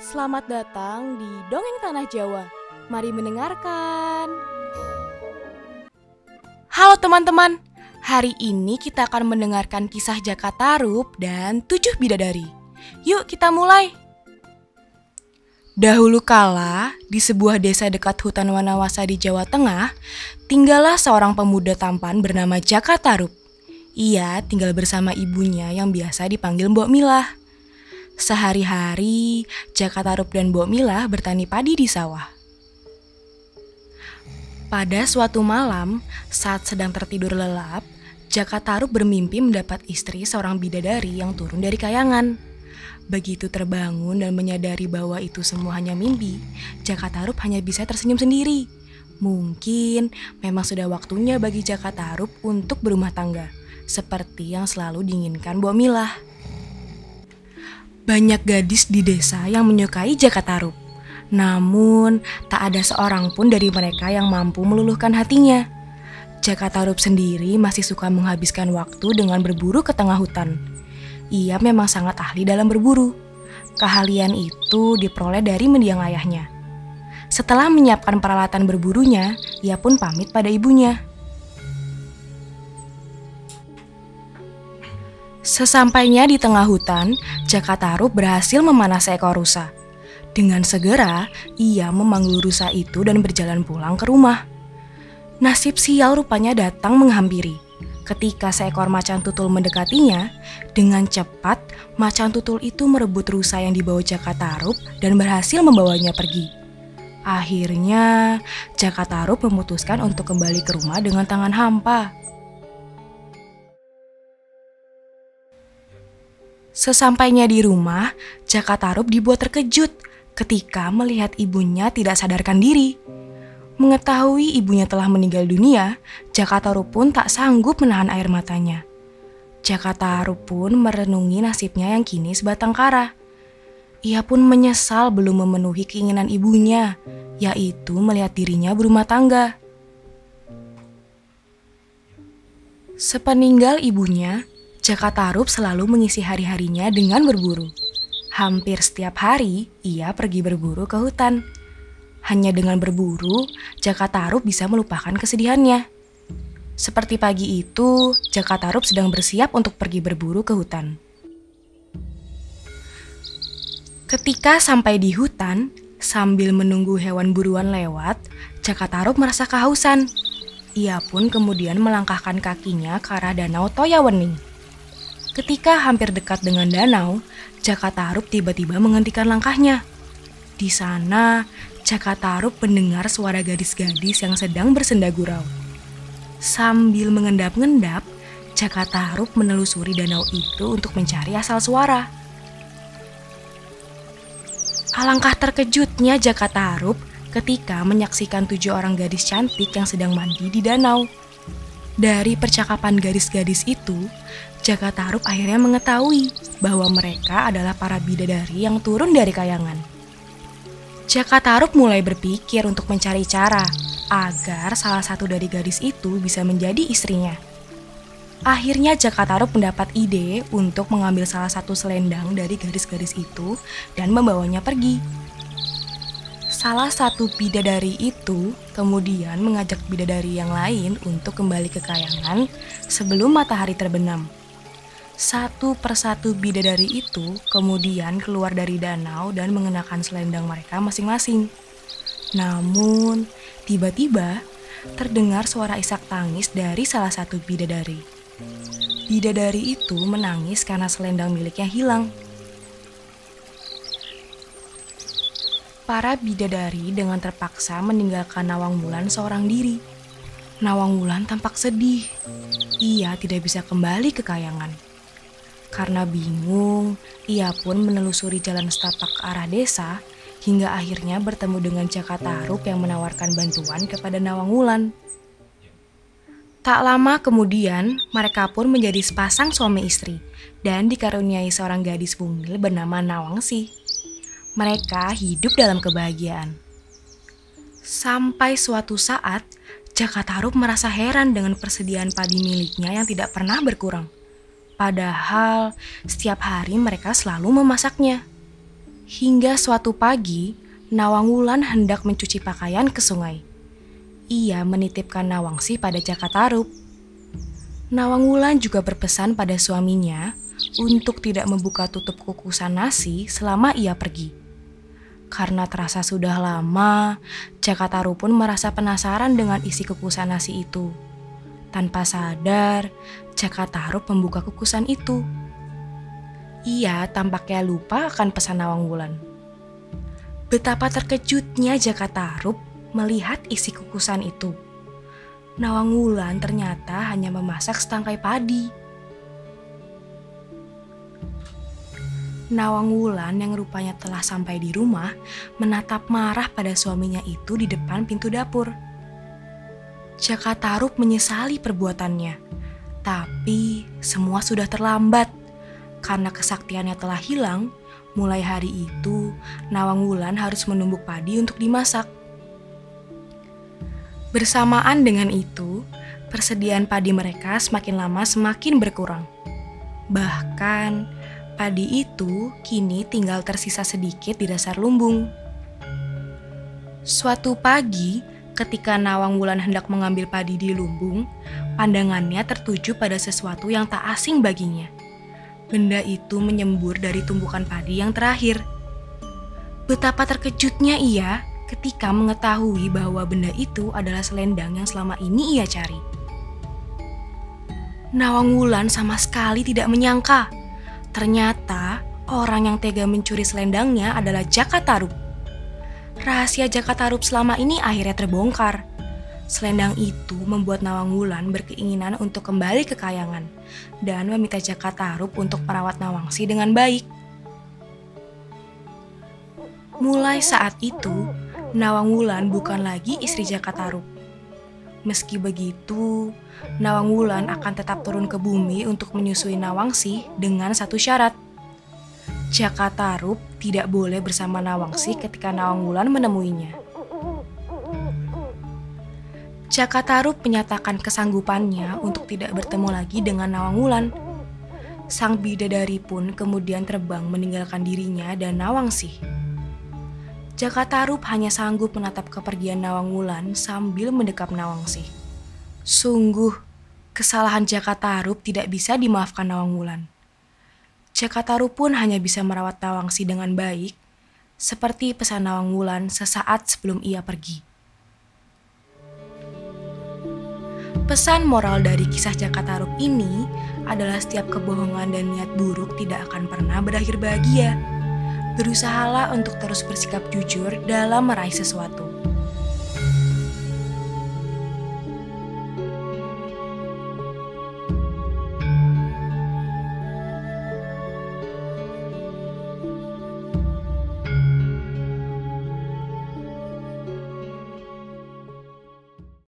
Selamat datang di Dongeng Tanah Jawa. Mari mendengarkan. Halo teman-teman, hari ini kita akan mendengarkan kisah Jaka Tarub dan 7 bidadari. Yuk kita mulai. Dahulu kala, di sebuah desa dekat hutan Wanawasa di Jawa Tengah, tinggallah seorang pemuda tampan bernama Jaka Tarub. Ia tinggal bersama ibunya yang biasa dipanggil Mbok Milah. Sehari-hari, Jaka Tarub dan Mbok Milah bertani padi di sawah. Pada suatu malam, saat sedang tertidur lelap, Jaka Tarub bermimpi mendapat istri seorang bidadari yang turun dari kayangan. Begitu terbangun dan menyadari bahwa itu semua hanya mimpi, Jaka Tarub hanya bisa tersenyum sendiri. Mungkin memang sudah waktunya bagi Jaka Tarub untuk berumah tangga, seperti yang selalu diinginkan Mbok Milah. Banyak gadis di desa yang menyukai Jaka Tarub. Namun, tak ada seorang pun dari mereka yang mampu meluluhkan hatinya. Jaka Tarub sendiri masih suka menghabiskan waktu dengan berburu ke tengah hutan. Ia memang sangat ahli dalam berburu. Keahlian itu diperoleh dari mendiang ayahnya. Setelah menyiapkan peralatan berburunya, ia pun pamit pada ibunya. Sesampainya di tengah hutan, Jaka Tarub berhasil memanah seekor rusa. Dengan segera, ia memanggul rusa itu dan berjalan pulang ke rumah. Nasib sial rupanya datang menghampiri. Ketika seekor macan tutul mendekatinya, dengan cepat macan tutul itu merebut rusa yang dibawa Jaka Tarub dan berhasil membawanya pergi. Akhirnya, Jaka Tarub memutuskan untuk kembali ke rumah dengan tangan hampa. Sesampainya di rumah, Jaka Tarub dibuat terkejut ketika melihat ibunya tidak sadarkan diri. Mengetahui ibunya telah meninggal dunia, Jaka Tarub pun tak sanggup menahan air matanya. Jaka Tarub pun merenungi nasibnya yang kini sebatang kara. Ia pun menyesal belum memenuhi keinginan ibunya, yaitu melihat dirinya berumah tangga. Sepeninggal ibunya, Jaka Tarub selalu mengisi hari-harinya dengan berburu. Hampir setiap hari, ia pergi berburu ke hutan. Hanya dengan berburu, Jaka Tarub bisa melupakan kesedihannya. Seperti pagi itu, Jaka Tarub sedang bersiap untuk pergi berburu ke hutan. Ketika sampai di hutan, sambil menunggu hewan buruan lewat, Jaka Tarub merasa kehausan. Ia pun kemudian melangkahkan kakinya ke arah danau Toyawening. Ketika hampir dekat dengan danau, Jaka Tarub tiba-tiba menghentikan langkahnya. Di sana, Jaka Tarub mendengar suara gadis-gadis yang sedang bersenda gurau. Sambil mengendap-endap, Jaka Tarub menelusuri danau itu untuk mencari asal suara. Alangkah terkejutnya Jaka Tarub ketika menyaksikan 7 orang gadis cantik yang sedang mandi di danau. Dari percakapan gadis-gadis itu, Jaka Tarub akhirnya mengetahui bahwa mereka adalah para bidadari yang turun dari kayangan. Jaka Tarub mulai berpikir untuk mencari cara agar salah satu dari gadis itu bisa menjadi istrinya. Akhirnya Jaka Tarub mendapat ide untuk mengambil salah satu selendang dari gadis-gadis itu dan membawanya pergi. Salah satu bidadari itu kemudian mengajak bidadari yang lain untuk kembali ke kayangan sebelum matahari terbenam. Satu persatu bidadari itu kemudian keluar dari danau dan mengenakan selendang mereka masing-masing. Namun, tiba-tiba terdengar suara isak tangis dari salah satu bidadari. Bidadari itu menangis karena selendang miliknya hilang. Para bidadari dengan terpaksa meninggalkan Nawang Wulan seorang diri. Nawang Wulan tampak sedih. Ia tidak bisa kembali ke kayangan. Karena bingung, ia pun menelusuri jalan setapak ke arah desa hingga akhirnya bertemu dengan Jaka Tarub yang menawarkan bantuan kepada Nawang Wulan. Tak lama kemudian, mereka pun menjadi sepasang suami istri dan dikaruniai seorang gadis bungil bernama Nawangsi. Mereka hidup dalam kebahagiaan. Sampai suatu saat, Jaka Tarub merasa heran dengan persediaan padi miliknya yang tidak pernah berkurang. Padahal, setiap hari mereka selalu memasaknya. Hingga suatu pagi, Nawang Wulan hendak mencuci pakaian ke sungai. Ia menitipkan Nawangsi pada Jakatarup. Nawang Wulan juga berpesan pada suaminya untuk tidak membuka tutup kukusan nasi selama ia pergi. Karena terasa sudah lama, Jakatarup pun merasa penasaran dengan isi kukusan nasi itu. Tanpa sadar, Jakatarup membuka kukusan itu. Ia tampaknya lupa akan pesan Nawang Wulan. Betapa terkejutnya Jakatarup melihat isi kukusan itu. Nawang Wulan ternyata hanya memasak setangkai padi. Nawang Wulan yang rupanya telah sampai di rumah menatap marah pada suaminya itu di depan pintu dapur. Jakatarup menyesali perbuatannya, tapi semua sudah terlambat. Karena kesaktiannya telah hilang, mulai hari itu Nawang Wulan harus menumbuk padi untuk dimasak. Bersamaan dengan itu, persediaan padi mereka semakin lama semakin berkurang. Bahkan, padi itu kini tinggal tersisa sedikit di dasar lumbung. Suatu pagi, ketika Nawang Wulan hendak mengambil padi di lumbung, pandangannya tertuju pada sesuatu yang tak asing baginya. Benda itu menyembur dari tumpukan padi yang terakhir. Betapa terkejutnya ia ketika mengetahui bahwa benda itu adalah selendang yang selama ini ia cari. Nawang Wulan sama sekali tidak menyangka. Ternyata orang yang tega mencuri selendangnya adalah Jakatarup. Rahasia Jakatarup selama ini akhirnya terbongkar. Selendang itu membuat Nawang Wulan berkeinginan untuk kembali ke kayangan dan meminta Jakatarup untuk merawat Nawangsi dengan baik. Mulai saat itu, Nawang Wulan bukan lagi istri Jakatarup. Meski begitu, Nawang Wulan akan tetap turun ke bumi untuk menyusui Nawangsi dengan satu syarat. Jakatarup tidak boleh bersama Nawangsi ketika Nawang Wulan menemuinya. Jakatarup menyatakan kesanggupannya untuk tidak bertemu lagi dengan Nawang Wulan. Sang bidadari pun kemudian terbang meninggalkan dirinya dan Nawangsi. Jakatarup hanya sanggup menatap kepergian Nawang Wulan sambil mendekap Nawangsi. Sungguh, kesalahan Jakatarup tidak bisa dimaafkan Nawang Wulan. Jakatarup pun hanya bisa merawat Nawangsi dengan baik, seperti pesan Nawang Wulan sesaat sebelum ia pergi. Pesan moral dari kisah Jakatarup ini adalah setiap kebohongan dan niat buruk tidak akan pernah berakhir bahagia. Berusahalah untuk terus bersikap jujur dalam meraih sesuatu.